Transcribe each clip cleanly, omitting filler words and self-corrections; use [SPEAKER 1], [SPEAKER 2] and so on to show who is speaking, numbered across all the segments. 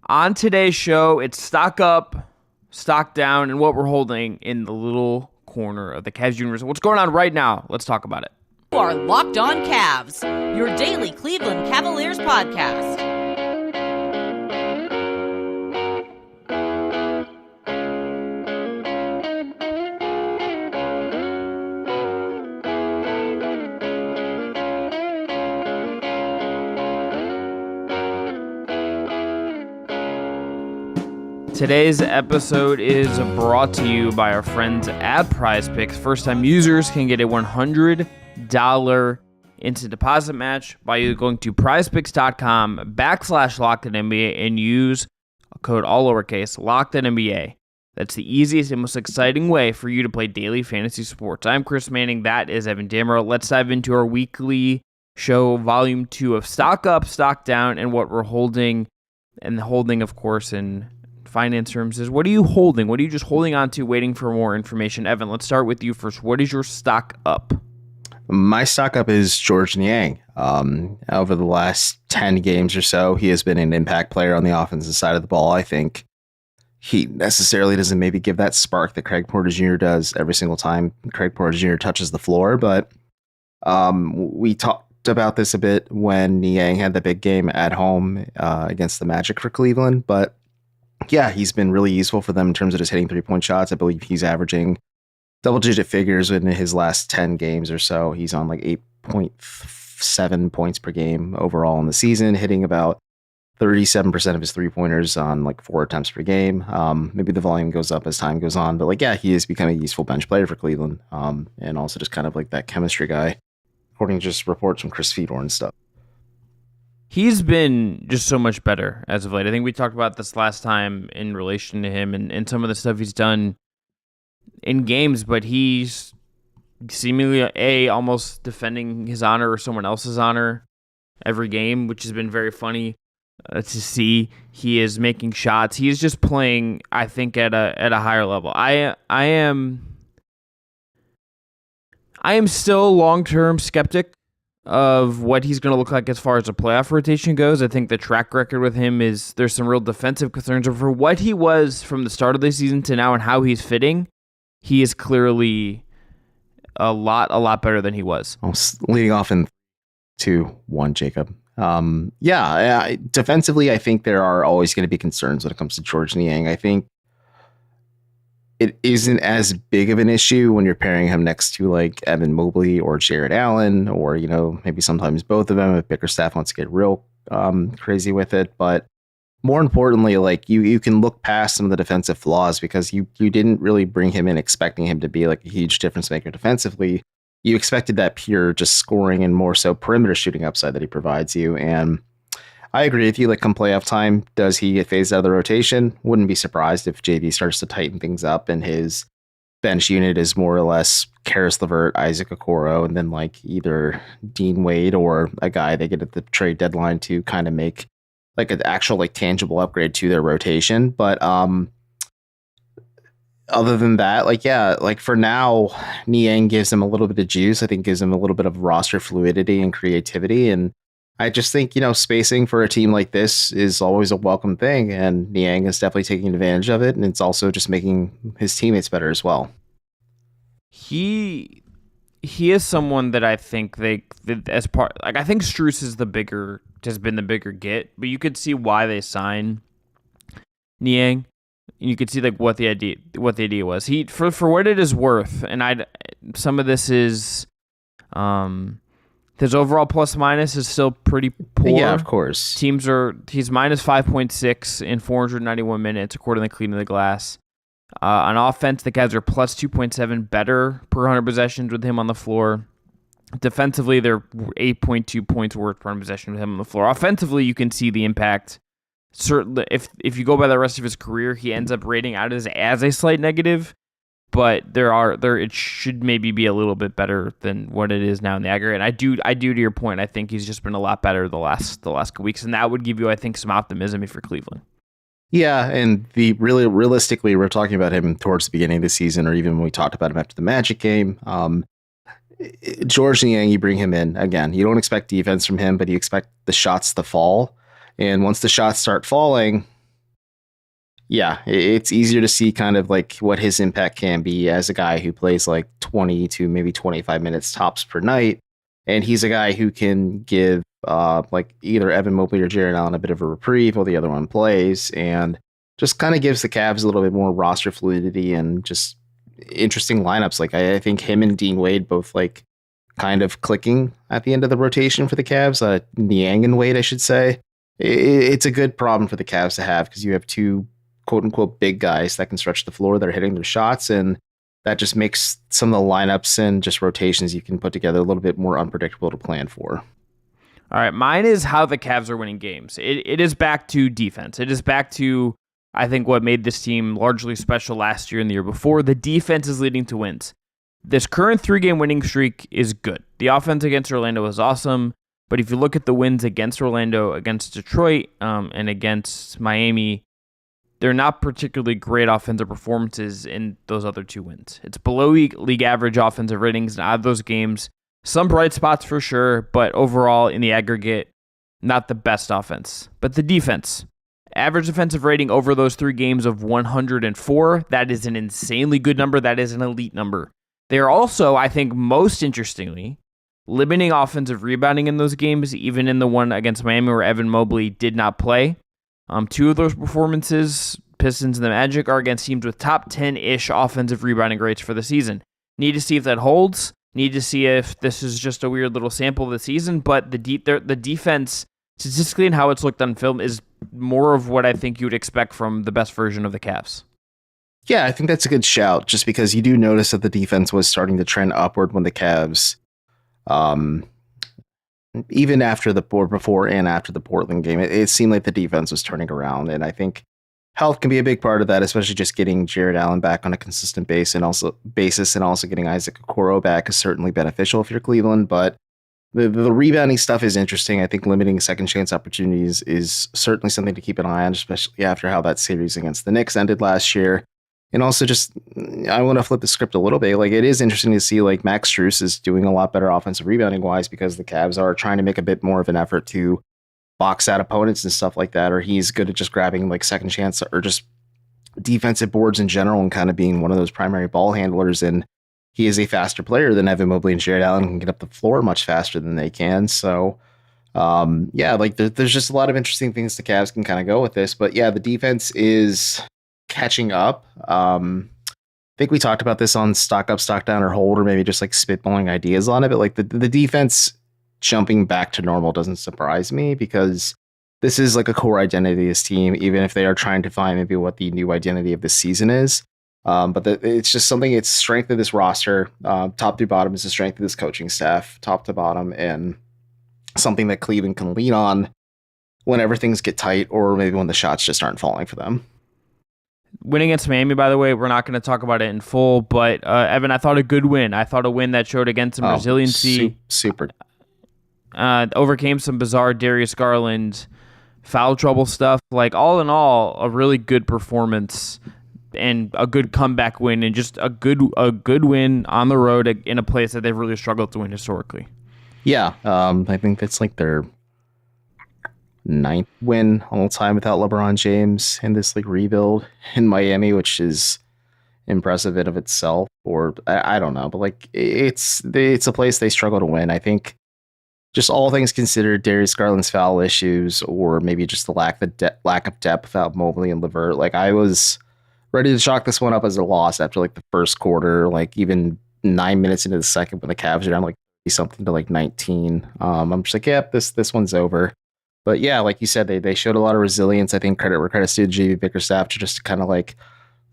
[SPEAKER 1] On today's show, it's stock up, stock down, and what we're holding in the little corner of the Cavs universe. What's going on right now? Let's talk about it.
[SPEAKER 2] You are Locked On Cavs, your daily Cleveland Cavaliers podcast.
[SPEAKER 1] Today's episode is brought to you by our friends at PrizePicks. First-time users can get a $100 instant deposit match by going to prizepicks.com/LOCKEDON and use a code all lowercase LOCKEDON. That's the easiest and most exciting way for you to play daily fantasy sports. I'm Chris Manning. That is Evan Dammarell. Let's dive into our weekly show, Volume 2 of Stock Up, Stock Down, and what we're holding. And the holding, of course, in finance terms is, what are you holding? What are you just holding on to, waiting for more information? Evan, let's start with you first. What is your stock up?
[SPEAKER 3] My stock up is Georges Niang. Over the last 10 games or so, he has been an impact player on the offensive side of the ball. I think he necessarily doesn't maybe give that spark that Craig Porter Jr. does every single time Craig Porter Jr. touches the floor. But we talked about this a bit when Niang had the big game at home against the Magic for Cleveland. But yeah, he's been really useful for them in terms of just hitting three-point shots. I believe he's averaging double-digit figures in his last 10 games or so. He's on like 8.7 points per game overall in the season, hitting about 37% of his three-pointers on like 4 attempts per game. Maybe the volume goes up as time goes on, but like, yeah, he is becoming a useful bench player for Cleveland, and also just kind of like that chemistry guy, according to just reports from Chris Fedor and stuff.
[SPEAKER 1] He's been just so much better as of late. I think we talked about this last time in relation to him and some of the stuff he's done in games, but he's seemingly almost defending his honor or someone else's honor every game, which has been very funny to see. He is making shots. He is just playing, I think, at a higher level. I am still a long-term skeptic of what he's going to look like as far as a playoff rotation goes. I think the track record with him is, there's some real defensive concerns. But for what he was from the start of the season to now and how he's fitting, he is clearly a lot better than he was.
[SPEAKER 3] Leading off in 2-1, Jacob. Defensively, I think there are always going to be concerns when it comes to Georges Niang. I think it isn't as big of an issue when you're pairing him next to like Evan Mobley or Jared Allen, or, you know, maybe sometimes both of them if Bickerstaff wants to get real crazy with it. But more importantly, like you can look past some of the defensive flaws, because you didn't really bring him in expecting him to be like a huge difference maker defensively. You expected that pure just scoring and more so perimeter shooting upside that he provides you. And I agree with you. Like, come playoff time, does he get phased out of the rotation? Wouldn't be surprised if JV starts to tighten things up and his bench unit is more or less Karis LeVert, Isaac Okoro, and then like either Dean Wade or a guy they get at the trade deadline to kind of make like an actual like tangible upgrade to their rotation. But other than that, like, yeah, like for now, Niang gives him a little bit of juice. I think gives him a little bit of roster fluidity and creativity. And I just think, you know, spacing for a team like this is always a welcome thing, and Niang is definitely taking advantage of it, and it's also just making his teammates better as well.
[SPEAKER 1] He is someone that I think I think Strus has been the bigger get, but you could see why they signed Niang. You could see like what the idea was. He for what it is worth, and some of this is his overall plus minus is still pretty poor.
[SPEAKER 3] Yeah, of course.
[SPEAKER 1] He's minus 5.6 in 491 minutes, according to Cleaning the Glass. On offense, the Cavs are plus 2.7 better per 100 possessions with him on the floor. Defensively, they're 8.2 points worth per 100 possession with him on the floor. Offensively, you can see the impact. Certainly, if you go by the rest of his career, he ends up rating out as a slight negative. But it should maybe be a little bit better than what it is now in the aggregate. And I do to your point, I think he's just been a lot better the last couple weeks, and that would give you, I think, some optimism if you're Cleveland.
[SPEAKER 3] Yeah, and realistically, we're talking about him towards the beginning of the season, or even when we talked about him after the Magic game. Georges Niang, you bring him in again. You don't expect defense from him, but you expect the shots to fall. And once the shots start falling, Yeah, it's easier to see kind of like what his impact can be as a guy who plays like 20 to maybe 25 minutes tops per night. And he's a guy who can give like either Evan Mobley or Jared Allen a bit of a reprieve while the other one plays, and just kind of gives the Cavs a little bit more roster fluidity and just interesting lineups. Like I think him and Dean Wade both like kind of clicking at the end of the rotation for the Cavs. Niang and Wade, I should say. It's a good problem for the Cavs to have because you have two quote unquote big guys that can stretch the floor. They're hitting their shots, and that just makes some of the lineups and just rotations you can put together a little bit more unpredictable to plan for.
[SPEAKER 1] All right, mine is how the Cavs are winning games. It is back to defense. It is back to, I think, what made this team largely special last year and the year before. The defense is leading to wins. This current 3-game winning streak is good. The offense against Orlando was awesome, but if you look at the wins against Orlando, against Detroit, and against Miami, they're not particularly great offensive performances in those other two wins. It's below league average offensive ratings in out of those games. Some bright spots for sure, but overall, in the aggregate, not the best offense. But the defense, average defensive rating over those 3 games of 104. That is an insanely good number. That is an elite number. They are also, I think, most interestingly, limiting offensive rebounding in those games, even in the one against Miami where Evan Mobley did not play. 2 of those performances, Pistons and the Magic, are against teams with top 10-ish offensive rebounding rates for the season. Need to see if that holds. Need to see if this is just a weird little sample of the season. But the defense, statistically and how it's looked on film, is more of what I think you would expect from the best version of the Cavs.
[SPEAKER 3] Yeah, I think that's a good shout, just because you do notice that the defense was starting to trend upward when the Cavs, even after before and after the Portland game, it seemed like the defense was turning around. And I think health can be a big part of that, especially just getting Jared Allen back on a consistent basis and also getting Isaac Okoro back is certainly beneficial if you're Cleveland. But the rebounding stuff is interesting. I think limiting second chance opportunities is certainly something to keep an eye on, especially after how that series against the Knicks ended last year. And also just, I want to flip the script a little bit. Like, it is interesting to see like Max Strus is doing a lot better offensive rebounding wise because the Cavs are trying to make a bit more of an effort to box out opponents and stuff like that, or he's good at just grabbing like second chance or just defensive boards in general and kind of being one of those primary ball handlers. And he is a faster player than Evan Mobley, and Jared Allen can get up the floor much faster than they can. So yeah, like there's just a lot of interesting things the Cavs can kind of go with this. But yeah, the defense is catching up. I think we talked about this on Stock Up, Stock Down, or Hold, or maybe just like spitballing ideas on it. But like the defense jumping back to normal doesn't surprise me because this is like a core identity of this team, even if they are trying to find maybe what the new identity of this season is. But it's just something, it's strength of this roster, top to bottom is the strength of this coaching staff, top to bottom, and something that Cleveland can lean on whenever things get tight or maybe when the shots just aren't falling for them.
[SPEAKER 1] Winning against Miami, by the way, we're not going to talk about it in full, but Evan, I thought a good win. I thought a win that showed against some resiliency.
[SPEAKER 3] Super.
[SPEAKER 1] Overcame some bizarre Darius Garland foul trouble stuff. Like, all in all, a really good performance and a good comeback win, and just a good win on the road in a place that they've really struggled to win historically. Yeah,
[SPEAKER 3] I think that's like their 9th win all time without LeBron James in this like rebuild in Miami, which is impressive in of itself. Or I don't know, but like it's a place they struggle to win. I think just all things considered, Darius Garland's foul issues, or maybe just the lack of depth without Mobley and LeVert. Like, I was ready to chalk this one up as a loss after like the first quarter, like even 9 minutes into the second when the Cavs are down like something to like 19. I'm just like, yep, this one's over. But yeah, like you said, they showed a lot of resilience. I think credit where credit's due to JV Bickerstaff to just kind of like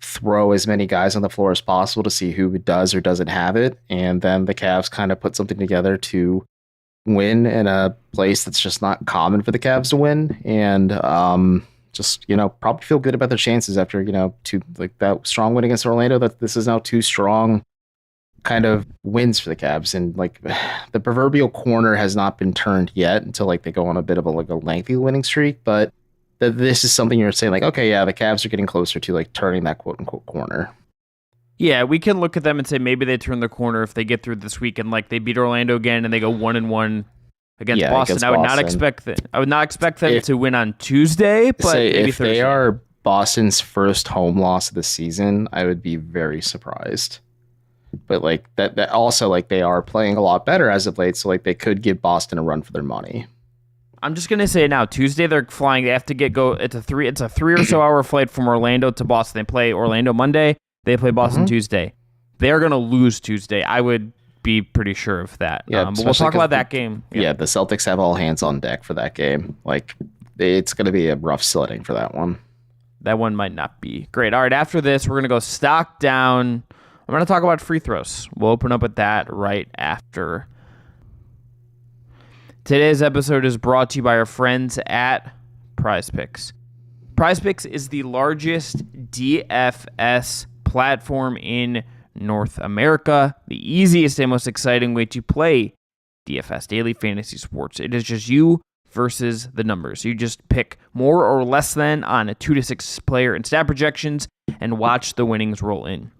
[SPEAKER 3] throw as many guys on the floor as possible to see who does or doesn't have it. And then the Cavs kind of put something together to win in a place that's just not common for the Cavs to win. And just, probably feel good about their chances after, that strong win against Orlando, that this is now 2 strong kind of wins for the Cavs. And like the proverbial corner has not been turned yet until like they go on a bit of a lengthy winning streak. But this is something you're saying like, okay, yeah, the Cavs are getting closer to like turning that quote unquote corner.
[SPEAKER 1] Yeah, we can look at them and say maybe they turn the corner if they get through this week and like they beat Orlando again and they go 1-1 against Boston. I would not expect them to win on Tuesday, but maybe
[SPEAKER 3] if they are Boston's first home loss of the season, I would be very surprised. But like that also, like, they are playing a lot better as of late, so like they could give Boston a run for their money.
[SPEAKER 1] I'm just gonna say now, Tuesday they're flying. They have to go. It's a 3 or so hour flight from Orlando to Boston. They play Orlando Monday. They play Boston Tuesday. They're gonna lose Tuesday. I would be pretty sure of that.
[SPEAKER 3] Yeah,
[SPEAKER 1] but we'll talk about that game.
[SPEAKER 3] Yeah, the Celtics have all hands on deck for that game. Like, it's gonna be a rough sledding for that one.
[SPEAKER 1] That one might not be great. All right, after this, we're gonna go stock down. I'm gonna talk about free throws. We'll open up with that right after. Today's episode is brought to you by our friends at PrizePicks. PrizePicks is the largest DFS platform in North America, the easiest and most exciting way to play DFS, daily fantasy sports. It is just you versus the numbers. You just pick more or less than on a 2 to 6 player and stat projections and watch the winnings roll in.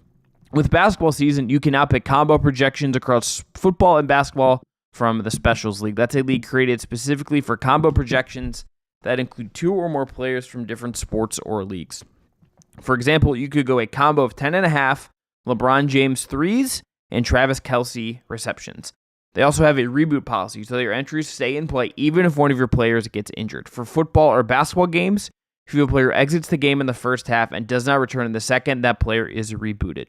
[SPEAKER 1] With basketball season, you can now pick combo projections across football and basketball from the Specials League. That's a league created specifically for combo projections that include 2 or more players from different sports or leagues. For example, you could go a combo of 10.5 LeBron James threes and Travis Kelce receptions. They also have a reboot policy, so that your entries stay in play even if one of your players gets injured. For football or basketball games, if a player exits the game in the first half and does not return in the second, that player is rebooted.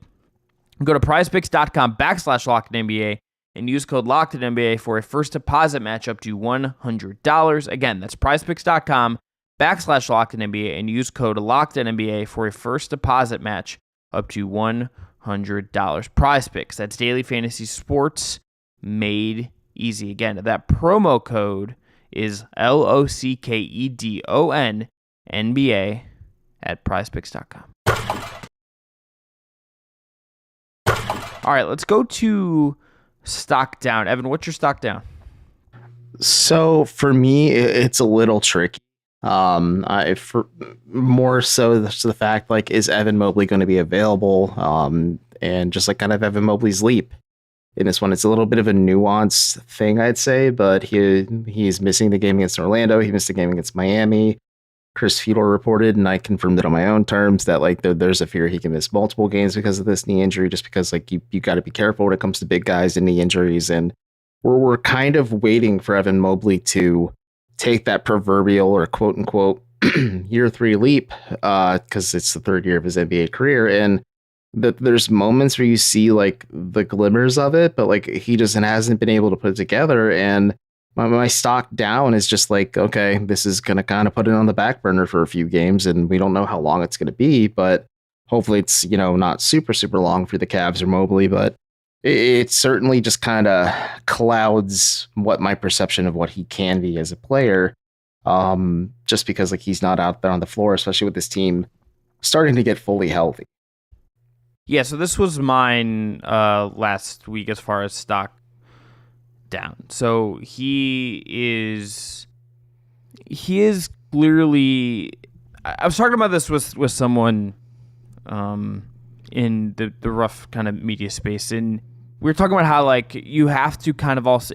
[SPEAKER 1] Go to prizepicks.com/LockedOnNBA and use code LOCKEDONNBA for a first deposit match up to $100. Again, that's prizepicks.com/LockedOnNBA and use code LOCKEDONNBA for a first deposit match up to $100. PrizePicks, that's daily fantasy sports made easy. Again, that promo code is LOCKEDONNBA at prizepicks.com. All right, let's go to stock down. Evan, what's your stock down?
[SPEAKER 3] So for me, it's a little tricky. For more so the fact, like, is Evan Mobley going to be available? And just like kind of Evan Mobley's leap in this one, it's a little bit of a nuanced thing, I'd say. But he's missing the game against Orlando. He missed the game against Miami. Chris Fedor reported, and I confirmed it on my own terms, that like there's a fear he can miss multiple games because of this knee injury, just because like you got to be careful when it comes to big guys and knee injuries. And we're kind of waiting for Evan Mobley to take that proverbial or quote unquote year 3 leap, because it's the 3rd year of his NBA career. And there's moments where you see like the glimmers of it, but like he just hasn't been able to put it together. And my stock down is just like, okay, this is going to kind of put it on the back burner for a few games, and we don't know how long it's going to be, but hopefully it's, not super, super long for the Cavs or Mobley, but it certainly just kind of clouds what my perception of what he can be as a player, just because like he's not out there on the floor, especially with this team starting to get fully healthy.
[SPEAKER 1] Yeah, so this was mine last week as far as stock down. So he is clearly. I was talking about this with someone in the rough kind of media space, and we were talking about how like you have to kind of also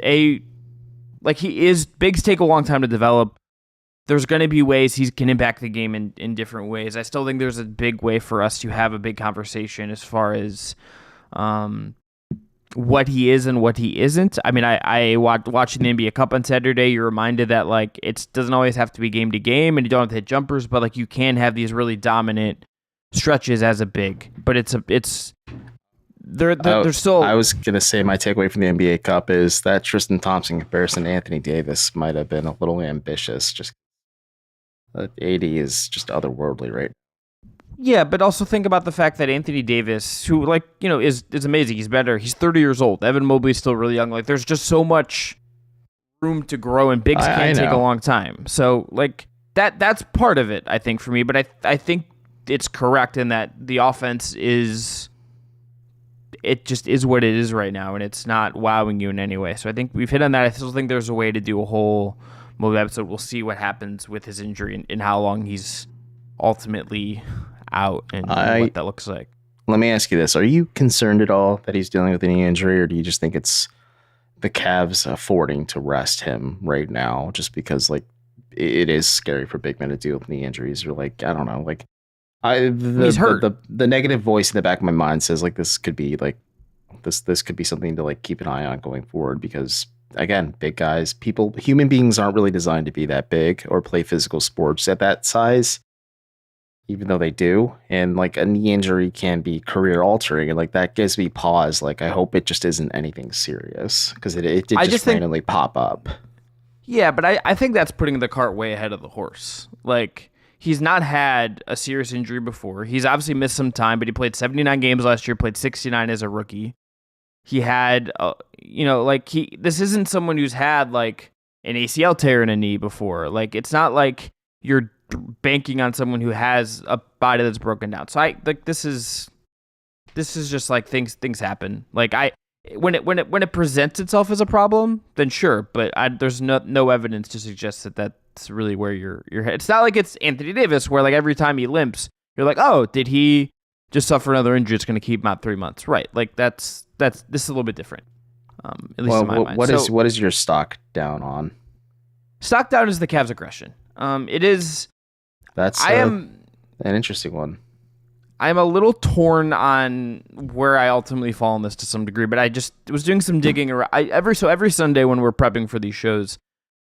[SPEAKER 1] bigs take a long time to develop. There's going to be ways he can impact the game in different ways. I still think there's a big way for us to have a big conversation as far as what he is and what he isn't. I mean, I watching the NBA Cup on Saturday, you're reminded that like it doesn't always have to be game to game, and you don't have to hit jumpers, but like you can have these really dominant stretches as a big. But they're still. I was
[SPEAKER 3] gonna say my takeaway from the NBA Cup is that Tristan Thompson comparison to Anthony Davis might have been a little ambitious. Just AD is just otherworldly, right?
[SPEAKER 1] Yeah, but also think about the fact that Anthony Davis, who is amazing. He's better. He's 30 years old. Evan Mobley's still really young. Like there's just so much room to grow, and bigs can take a long time. So like that's part of it, I think, for me. But I think it's correct in that the offense just is what it is right now, and it's not wowing you in any way. So I think we've hit on that. I still think there's a way to do a whole Mobley episode. We'll see what happens with his injury and how long he's ultimately out and what that looks like.
[SPEAKER 3] Let me ask you this. Are you concerned at all that he's dealing with any injury, or do you just think it's the Cavs affording to rest him right now just because like it is scary for big men to deal with knee injuries, or like, I don't know, like
[SPEAKER 1] He's hurt.
[SPEAKER 3] The negative voice in the back of my mind says like this could be something to like keep an eye on going forward, because again, big guys, human beings aren't really designed to be that big or play physical sports at that size, even though they do. And like a knee injury can be career altering, and like that gives me pause. Like I hope it just isn't anything serious, because it did just randomly pop up.
[SPEAKER 1] Yeah, but I think that's putting the cart way ahead of the horse. Like, he's not had a serious injury before. He's obviously missed some time, but he played 79 games last year, played 69 as a rookie. He had, this isn't someone who's had like an ACL tear in a knee before. Like, it's not like you're banking on someone who has a body that's broken down. So this is just like things happen. Like when it presents itself as a problem, then sure. But there's no evidence to suggest that that's really where your head. It's not like it's Anthony Davis, where like every time he limps, you're like, oh, did he just suffer another injury? It's going to keep him out 3 months, right? Like this is a little bit different. At least in my mind.
[SPEAKER 3] What is your stock down on?
[SPEAKER 1] Stock down is the Cavs' aggression. It is.
[SPEAKER 3] That's an interesting one.
[SPEAKER 1] I'm a little torn on where I ultimately fall on this to some degree, but I just was doing some digging around. Every Sunday when we're prepping for these shows,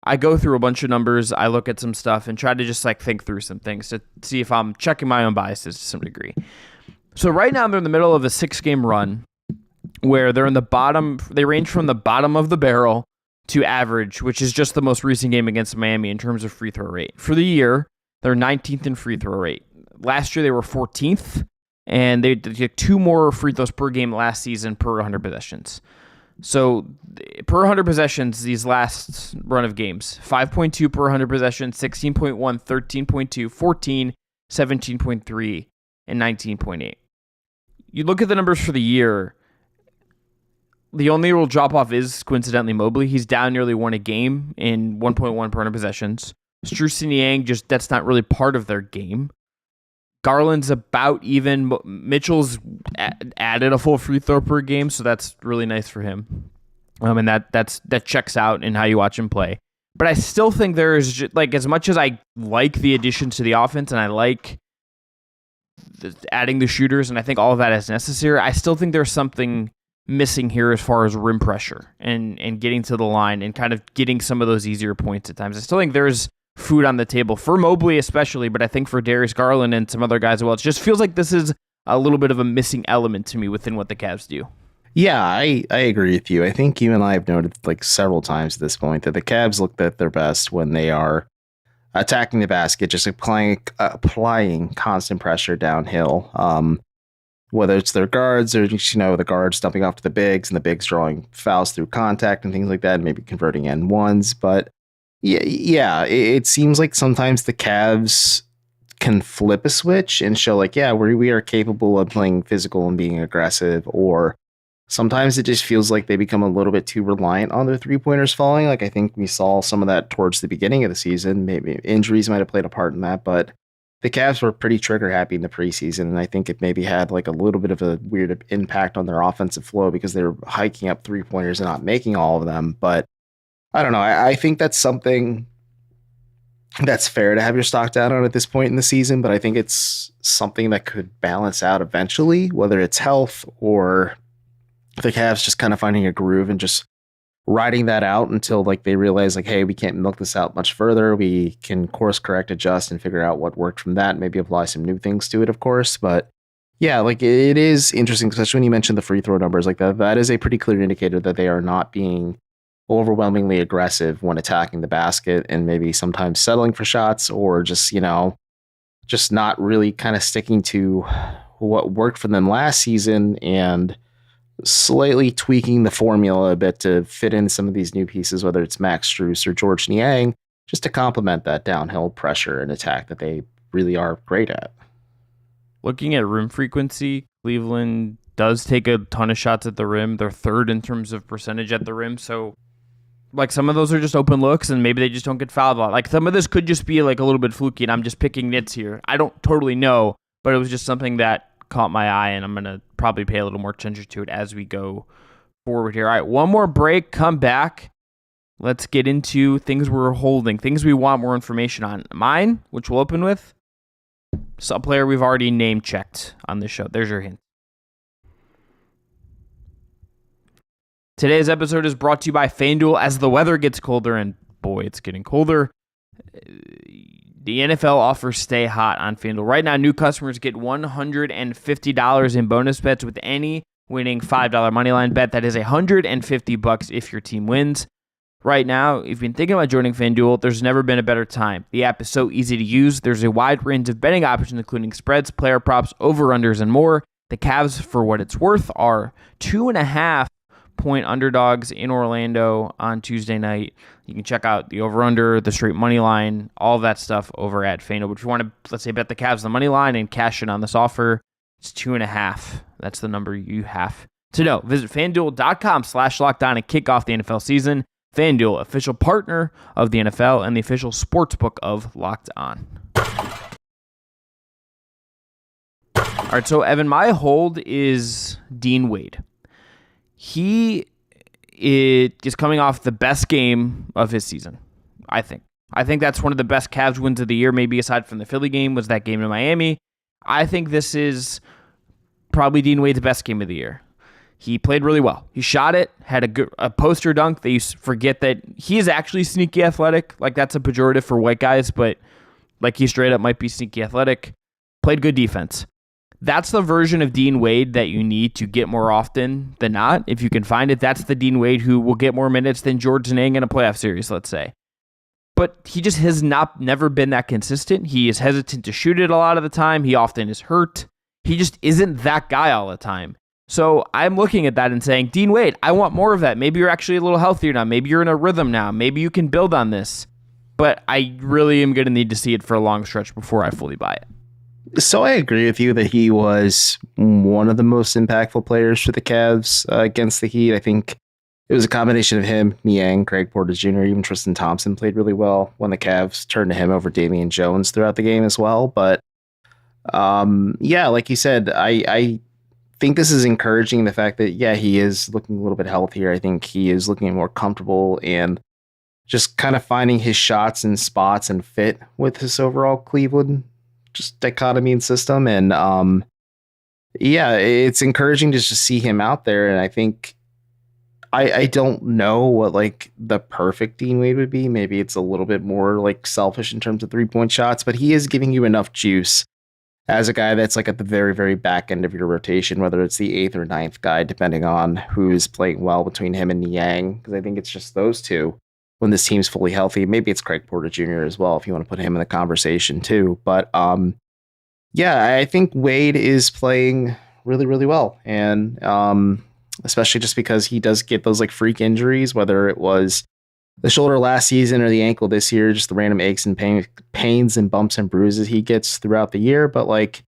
[SPEAKER 1] I go through a bunch of numbers, I look at some stuff, and try to just like think through some things to see if I'm checking my own biases to some degree. So right now they're in the middle of a 6-game run where they're in the bottom. They range from the bottom of the barrel to average, which is just the most recent game against Miami in terms of free throw rate. For the year, they're 19th in free throw rate. Last year, they were 14th, and they did 2 more free throws per game last season per 100 possessions. So per 100 possessions, these last run of games, 5.2 per 100 possessions, 16.1, 13.2, 14, 17.3, and 19.8. You look at the numbers for the year, the only real drop-off is, coincidentally, Mobley. He's down nearly 1 a game in 1.1 per 100 possessions. Strus and Niang, that's not really part of their game. Garland's about even. Mitchell's added a full free throw per game, so that's really nice for him. And that checks out in how you watch him play. But I still think there is, like, as much as I like the addition to the offense and I like adding the shooters, and I think all of that is necessary, I still think there's something missing here as far as rim pressure and getting to the line and kind of getting some of those easier points at times. I still think there's food on the table for Mobley especially, but I think for Darius Garland and some other guys as well. It just feels like this is a little bit of a missing element to me within what the Cavs do.
[SPEAKER 3] Yeah, I agree with you. I think you and I have noted like several times at this point that the Cavs look at their best when they are attacking the basket, just applying constant pressure downhill. Whether it's their guards or just, the guards dumping off to the bigs and the bigs drawing fouls through contact and things like that, and maybe converting N1s. But yeah, it seems like sometimes the Cavs can flip a switch and show like, yeah, we are capable of playing physical and being aggressive, or sometimes it just feels like they become a little bit too reliant on their 3-pointers falling. Like I think we saw some of that towards the beginning of the season. Maybe injuries might have played a part in that, but the Cavs were pretty trigger happy in the preseason, and I think it maybe had like a little bit of a weird impact on their offensive flow because they were hiking up 3-pointers and not making all of them. But I don't know. I think that's something that's fair to have your stock down on at this point in the season, but I think it's something that could balance out eventually, whether it's health or the Cavs just kind of finding a groove and just riding that out until like they realize like, hey, we can't milk this out much further. We can course correct, adjust, and figure out what worked from that. Maybe apply some new things to it, of course. But yeah, like it is interesting, especially when you mentioned the free throw numbers like that. That is a pretty clear indicator that they are not being overwhelmingly aggressive when attacking the basket, and maybe sometimes settling for shots, or just, just not really kind of sticking to what worked for them last season and slightly tweaking the formula a bit to fit in some of these new pieces, whether it's Max Strus or George Niang, just to complement that downhill pressure and attack that they really are great at.
[SPEAKER 1] Looking at rim frequency, Cleveland does take a ton of shots at the rim. They're third in terms of percentage at the rim. So like some of those are just open looks and maybe they just don't get fouled a lot. Like some of this could just be like a little bit fluky and I'm just picking nits here. I don't totally know, but it was just something that caught my eye and I'm going to probably pay a little more attention to it as we go forward here. All right, one more break, come back. Let's get into things we're holding, things we want more information on. Mine, which we'll open with, a player we've already name checked on this show. There's your hint. Today's episode is brought to you by FanDuel. As the weather gets colder, and boy, it's getting colder, the NFL offers stay hot on FanDuel. Right now, new customers get $150 in bonus bets with any winning $5 moneyline bet. That is $150 if your team wins. Right now, if you've been thinking about joining FanDuel, there's never been a better time. The app is so easy to use. There's a wide range of betting options, including spreads, player props, over-unders, and more. The Cavs, for what it's worth, are 2.5-point underdogs in Orlando on Tuesday night. You can check out the over-under, the straight money line, all of that stuff over at FanDuel. But if you want to, let's say, bet the Cavs the money line and cash in on this offer, it's 2.5. That's the number you have to know. Visit FanDuel.com/LockedOn and kick off the NFL season. FanDuel, official partner of the NFL and the official sportsbook of Locked On. All right, so Evan, my hold is Dean Wade. He is coming off the best game of his season, I think. I think that's one of the best Cavs wins of the year, maybe aside from the Philly game, was that game in Miami. I think this is probably Dean Wade's best game of the year. He played really well. He shot it, had a poster dunk. They forget that he is actually sneaky athletic. Like, that's a pejorative for white guys, but like, he straight up might be sneaky athletic. Played good defense. That's the version of Dean Wade that you need to get more often than not. If you can find it, that's the Dean Wade who will get more minutes than George Niang in a playoff series, let's say. But he just has never been that consistent. He is hesitant to shoot it a lot of the time. He often is hurt. He just isn't that guy all the time. So I'm looking at that and saying, Dean Wade, I want more of that. Maybe you're actually a little healthier now. Maybe you're in a rhythm now. Maybe you can build on this. But I really am going to need to see it for a long stretch before I fully buy it.
[SPEAKER 3] So I agree with you that he was one of the most impactful players for the Cavs against the Heat. I think it was a combination of him, Niang, Craig Porter Jr., even Tristan Thompson played really well when the Cavs turned to him over Damian Jones throughout the game as well. But yeah, like you said, I think this is encouraging, the fact that, yeah, he is looking a little bit healthier. I think he is looking more comfortable and just kind of finding his shots and spots and fit with his overall Cleveland just dichotomy and system. And yeah, it's encouraging to just see him out there. And I think I don't know what like the perfect Dean Wade would be. Maybe it's a little bit more like selfish in terms of 3-point shots, but he is giving you enough juice as a guy that's like at the very, very back end of your rotation, whether it's the 8th or 9th guy, depending on who's playing well between him and Niang, because I think it's just those two when this team's fully healthy. Maybe it's Craig Porter Jr. as well, if you want to put him in the conversation too. But yeah, I think Wade is playing really, really well. And especially just because he does get those like freak injuries, whether it was the shoulder last season or the ankle this year, just the random aches and pains and bumps and bruises he gets throughout the year. But like,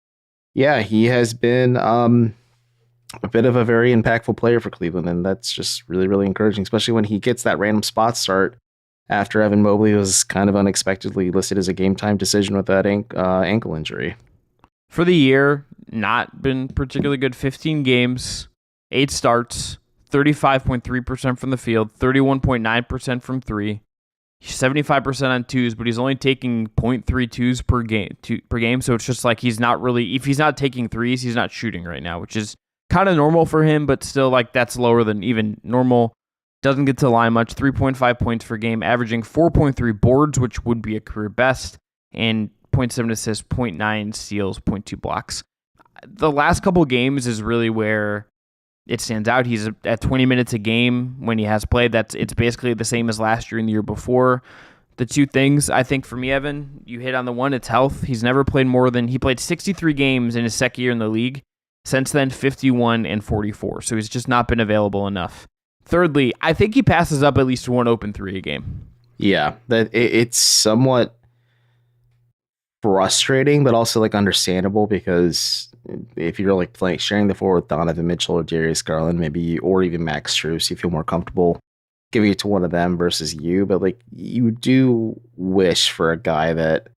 [SPEAKER 3] yeah, he has been a bit of a very impactful player for Cleveland. And that's just really, really encouraging, especially when he gets that random spot start after Evan Mobley was kind of unexpectedly listed as a game time decision with that ankle injury.
[SPEAKER 1] For the year, not been particularly good. 15 games, 8 starts, 35.3% from the field, 31.9% from 3, 75% on 2s, but he's only taking 0.3 twos per game. So it's just like he's not really, if he's not taking 3s, he's not shooting right now, which is kind of normal for him, but still like that's lower than even normal. Doesn't get to the line much, 3.5 points per game, averaging 4.3 boards, which would be a career best, and 0.7 assists, 0.9 steals, 0.2 blocks. The last couple games is really where it stands out. He's at 20 minutes a game when he has played. It's basically the same as last year and the year before. The two things, I think for me, Evan, you hit on the one, it's health. He's never played he played 63 games in his second year in the league. Since then, 51 and 44. So he's just not been available enough. Thirdly, I think he passes up at least one open 3 a game. Yeah,
[SPEAKER 3] it's somewhat frustrating, but also like understandable, because if you're like sharing the floor with Donovan Mitchell or Darius Garland, maybe, or even Max Strus, you feel more comfortable giving it to one of them versus you. But like, you do wish for a guy that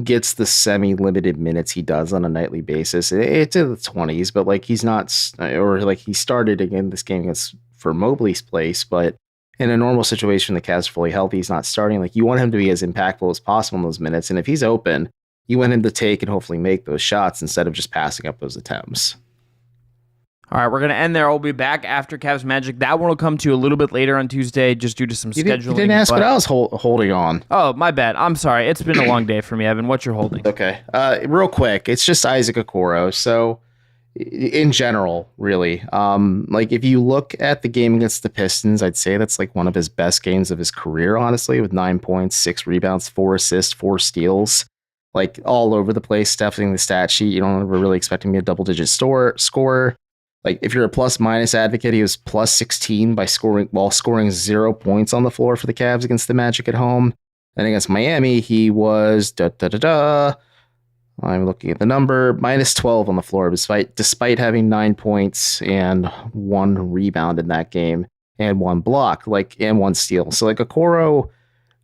[SPEAKER 3] gets the semi-limited minutes he does on a nightly basis. It's in the 20s, but like he's not, or like he started again this game for Mobley's place, but in a normal situation, the Cavs are fully healthy, he's not starting. Like, you want him to be as impactful as possible in those minutes, and if he's open, you want him to take and hopefully make those shots instead of just passing up those attempts.
[SPEAKER 1] All right, we're going to end there. We'll be back after Cavs Magic. That one will come to you a little bit later on Tuesday just due to some scheduling.
[SPEAKER 3] You didn't ask what I was holding on.
[SPEAKER 1] Oh, my bad. I'm sorry. It's been a long day for me, Evan. What you're holding?
[SPEAKER 3] Okay. Real quick, it's just Isaac Okoro. So in general, really, like if you look at the game against the Pistons, I'd say that's like one of his best games of his career, honestly, with 9 points, 6 rebounds, 4 assists, 4 steals, like all over the place, stuffing the stat sheet. You don't ever really expect him to be a double-digit scorer. Like if you're a plus-minus advocate, he was plus 16 while scoring 0 points on the floor for the Cavs against the Magic at home. And against Miami, he was I'm looking at the number, minus 12 on the floor, despite having 9 points and 1 rebound in that game and 1 block, and 1 steal. So Okoro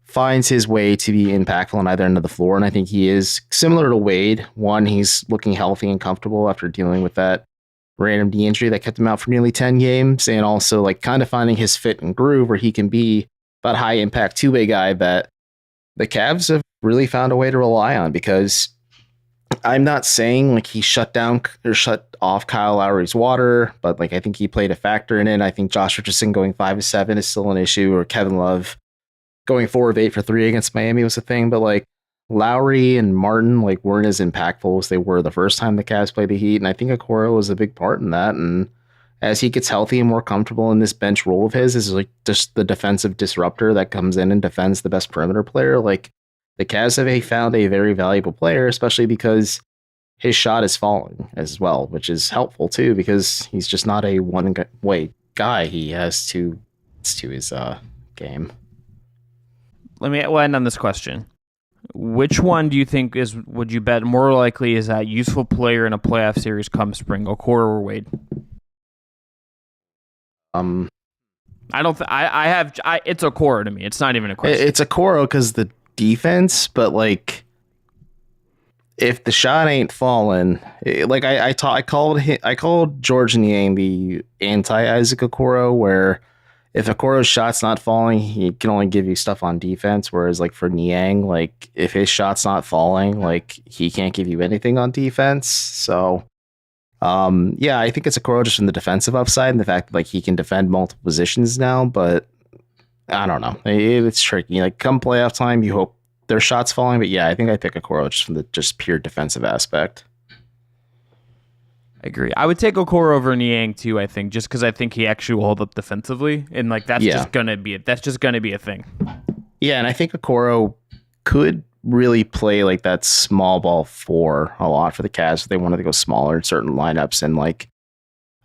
[SPEAKER 3] finds his way to be impactful on either end of the floor, and I think he is similar to Wade. One, he's looking healthy and comfortable after dealing with that random knee injury that kept him out for nearly 10 games, and also kind of finding his fit and groove where he can be that high impact two-way guy that the Cavs have really found a way to rely on, because I'm not saying he shut off Kyle Lowry's water, but I think he played a factor in it. I think Josh Richardson going 5 of 7 is still an issue, or Kevin Love going 4 of 8 for 3 against Miami was a thing, but Lowry and Martin weren't as impactful as they were the first time the Cavs played the Heat, and I think Okoro was a big part in that. And as he gets healthy and more comfortable in this bench role of his, is just the defensive disruptor that comes in and defends the best perimeter player. The Cavs have found a very valuable player, especially because his shot is falling as well, which is helpful too, because he's just not a one-way guy. He has to his game.
[SPEAKER 1] We'll end on this question. Which one do you think would you bet more likely is a useful player in a playoff series come spring, Okoro or Wade? I don't. It's Okoro to me. It's not even a question.
[SPEAKER 3] It's Okoro because the defense, but if the shot ain't falling, I called George Niang the anti-Isaac Okoro, where if Okoro's shot's not falling, he can only give you stuff on defense, whereas for Niang, if his shot's not falling, he can't give you anything on defense. So I think it's Okoro just from the defensive upside and the fact that he can defend multiple positions now, but I don't know. It's tricky. Come playoff time, you hope their shots falling, but I think I pick Okoro just from the pure defensive aspect.
[SPEAKER 1] I agree. I would take Okoro over Niang too, I think, just because I think he actually will hold up defensively, and that's just gonna be a thing.
[SPEAKER 3] Yeah, and I think Okoro could really play that small ball 4 a lot for the Cavs if they wanted to go smaller in certain lineups, and I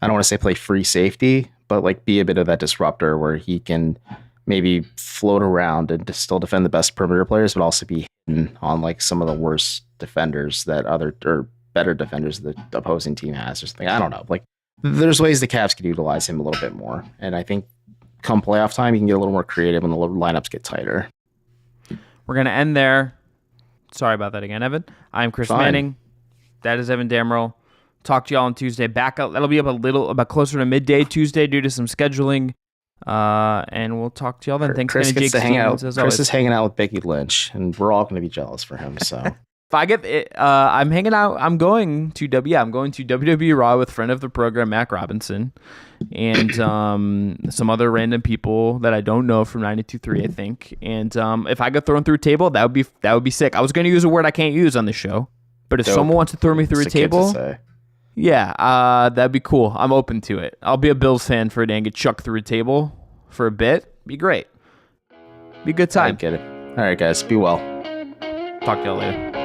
[SPEAKER 3] don't want to say play free safety, but be a bit of that disruptor where he can maybe float around and still defend the best perimeter players, but also be hidden on some of the worst defenders that better defenders the opposing team has or something. I don't know. There's ways the Cavs could utilize him a little bit more. And I think come playoff time, you can get a little more creative when the lineups get tighter.
[SPEAKER 1] We're going to end there. Sorry about that again, Evan. I'm Chris Manning. That is Evan Dammarell. Talk to y'all on Tuesday. That'll be about closer to midday Tuesday due to some scheduling. And we'll talk to y'all then. Thanks
[SPEAKER 3] Chris
[SPEAKER 1] again to
[SPEAKER 3] gets
[SPEAKER 1] Jake
[SPEAKER 3] to hang out.
[SPEAKER 1] Chris
[SPEAKER 3] is hanging out with Becky Lynch, and we're all going to be jealous for him. So
[SPEAKER 1] if I get it, I'm hanging out. I'm going to WWE Raw with friend of the program Mac Robinson, and some other random people that I don't know from 92.3, I think. And if I get thrown through a table, that would be sick. I was going to use a word I can't use on the show, but if someone wants to throw me through a table, that'd be cool. I'm open to it. I'll be a Bills fan for a day and get chucked through a table for a bit. Be great. Be a good time.
[SPEAKER 3] I get it. All right, guys. Be well.
[SPEAKER 1] Talk to y'all later.